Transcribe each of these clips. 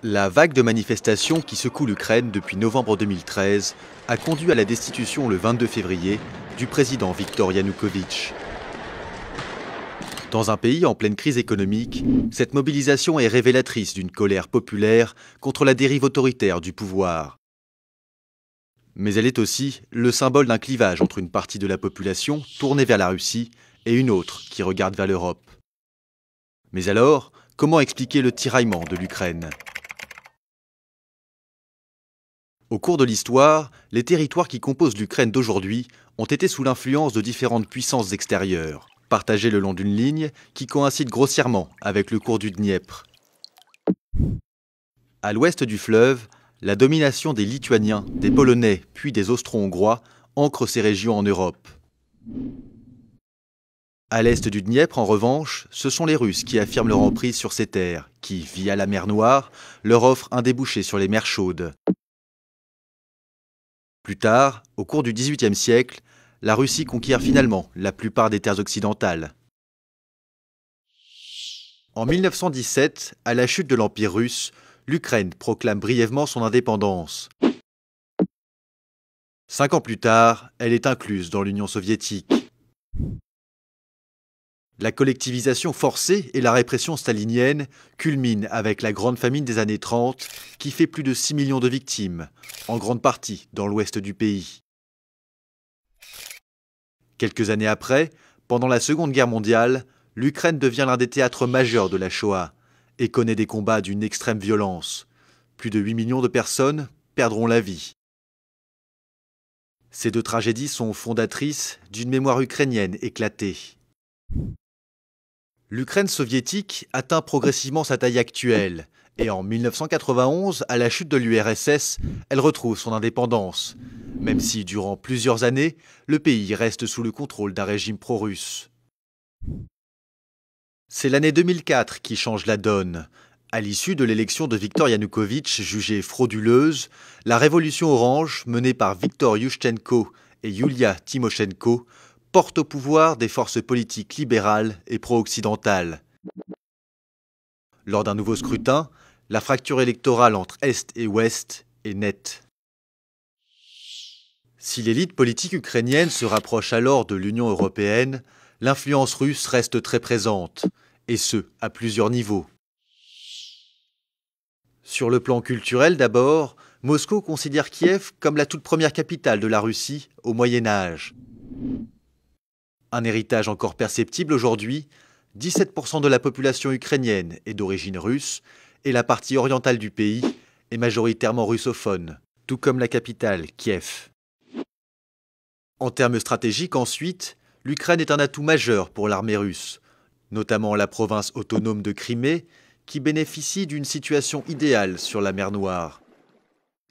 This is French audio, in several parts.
La vague de manifestations qui secoue l'Ukraine depuis novembre 2013 a conduit à la destitution le 22 février du président Viktor Yanukovych. Dans un pays en pleine crise économique, cette mobilisation est révélatrice d'une colère populaire contre la dérive autoritaire du pouvoir. Mais elle est aussi le symbole d'un clivage entre une partie de la population tournée vers la Russie et une autre qui regarde vers l'Europe. Mais alors, comment expliquer le tiraillement de l'Ukraine ? Au cours de l'histoire, les territoires qui composent l'Ukraine d'aujourd'hui ont été sous l'influence de différentes puissances extérieures, partagés le long d'une ligne qui coïncide grossièrement avec le cours du Dniepr. À l'ouest du fleuve, la domination des Lituaniens, des Polonais puis des Austro-Hongrois ancre ces régions en Europe. À l'est du Dniepr, en revanche, ce sont les Russes qui affirment leur emprise sur ces terres, qui, via la mer Noire, leur offrent un débouché sur les mers chaudes. Plus tard, au cours du XVIIIe siècle, la Russie conquiert finalement la plupart des terres occidentales. En 1917, à la chute de l'Empire russe, l'Ukraine proclame brièvement son indépendance. 5 ans plus tard, elle est incluse dans l'Union soviétique. La collectivisation forcée et la répression stalinienne culminent avec la grande famine des années 30 qui fait plus de 6 millions de victimes, en grande partie dans l'ouest du pays. Quelques années après, pendant la Seconde Guerre mondiale, l'Ukraine devient l'un des théâtres majeurs de la Shoah et connaît des combats d'une extrême violence. Plus de 8 millions de personnes perdront la vie. Ces deux tragédies sont fondatrices d'une mémoire ukrainienne éclatée. L'Ukraine soviétique atteint progressivement sa taille actuelle et en 1991, à la chute de l'URSS, elle retrouve son indépendance, même si durant plusieurs années, le pays reste sous le contrôle d'un régime pro-russe. C'est l'année 2004 qui change la donne. À l'issue de l'élection de Viktor Yanukovych, jugée frauduleuse, la révolution orange, menée par Viktor Yushchenko et Yulia Tymoshenko, porte au pouvoir des forces politiques libérales et pro-occidentales. Lors d'un nouveau scrutin, la fracture électorale entre Est et Ouest est nette. Si l'élite politique ukrainienne se rapproche alors de l'Union européenne, l'influence russe reste très présente, et ce, à plusieurs niveaux. Sur le plan culturel d'abord, Moscou considère Kiev comme la toute première capitale de la Russie au Moyen Âge. Un héritage encore perceptible aujourd'hui, 17% de la population ukrainienne est d'origine russe et la partie orientale du pays est majoritairement russophone, tout comme la capitale, Kiev. En termes stratégiques ensuite, l'Ukraine est un atout majeur pour l'armée russe, notamment la province autonome de Crimée, qui bénéficie d'une situation idéale sur la mer Noire.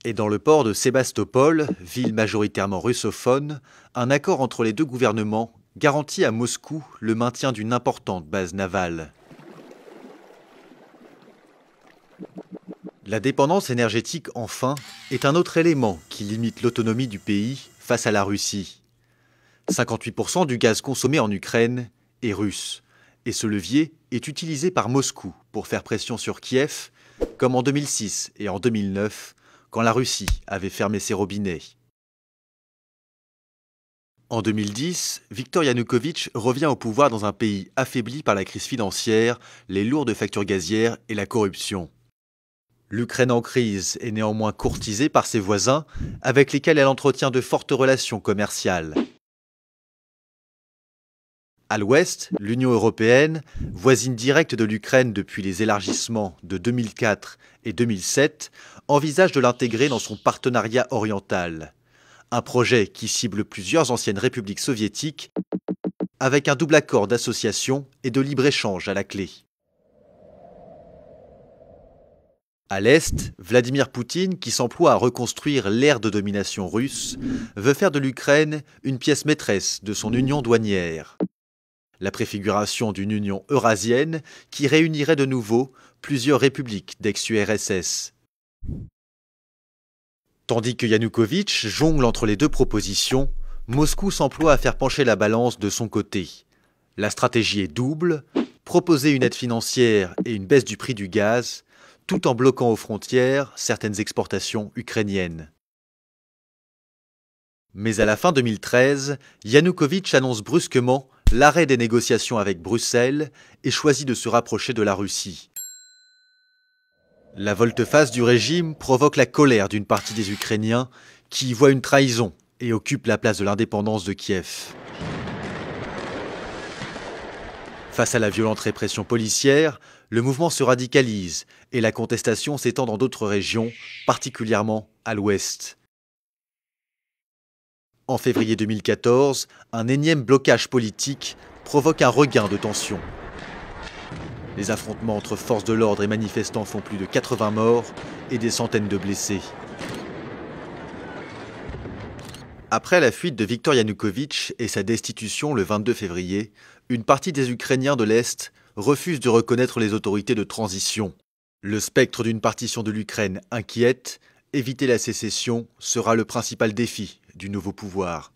Et dans le port de Sébastopol, ville majoritairement russophone, un accord entre les deux gouvernements garantit à Moscou le maintien d'une importante base navale. La dépendance énergétique, enfin, est un autre élément qui limite l'autonomie du pays face à la Russie. 58% du gaz consommé en Ukraine est russe, et ce levier est utilisé par Moscou pour faire pression sur Kiev, comme en 2006 et en 2009, quand la Russie avait fermé ses robinets. En 2010, Viktor Yanukovych revient au pouvoir dans un pays affaibli par la crise financière, les lourdes factures gazières et la corruption. L'Ukraine en crise est néanmoins courtisée par ses voisins, avec lesquels elle entretient de fortes relations commerciales. À l'ouest, l'Union européenne, voisine directe de l'Ukraine depuis les élargissements de 2004 et 2007, envisage de l'intégrer dans son partenariat oriental. Un projet qui cible plusieurs anciennes républiques soviétiques, avec un double accord d'association et de libre-échange à la clé. À l'Est, Vladimir Poutine, qui s'emploie à reconstruire l'ère de domination russe, veut faire de l'Ukraine une pièce maîtresse de son union douanière. La préfiguration d'une union eurasienne qui réunirait de nouveau plusieurs républiques d'ex-URSS. Tandis que Yanukovych jongle entre les deux propositions, Moscou s'emploie à faire pencher la balance de son côté. La stratégie est double, proposer une aide financière et une baisse du prix du gaz, tout en bloquant aux frontières certaines exportations ukrainiennes. Mais à la fin 2013, Yanukovych annonce brusquement l'arrêt des négociations avec Bruxelles et choisit de se rapprocher de la Russie. La volte-face du régime provoque la colère d'une partie des Ukrainiens qui y voient une trahison et occupent la place de l'indépendance de Kiev. Face à la violente répression policière, le mouvement se radicalise et la contestation s'étend dans d'autres régions, particulièrement à l'ouest. En février 2014, un énième blocage politique provoque un regain de tensions. Les affrontements entre forces de l'ordre et manifestants font plus de 80 morts et des centaines de blessés. Après la fuite de Viktor Yanukovych et sa destitution le 22 février, une partie des Ukrainiens de l'Est refuse de reconnaître les autorités de transition. Le spectre d'une partition de l'Ukraine inquiète, éviter la sécession sera le principal défi du nouveau pouvoir.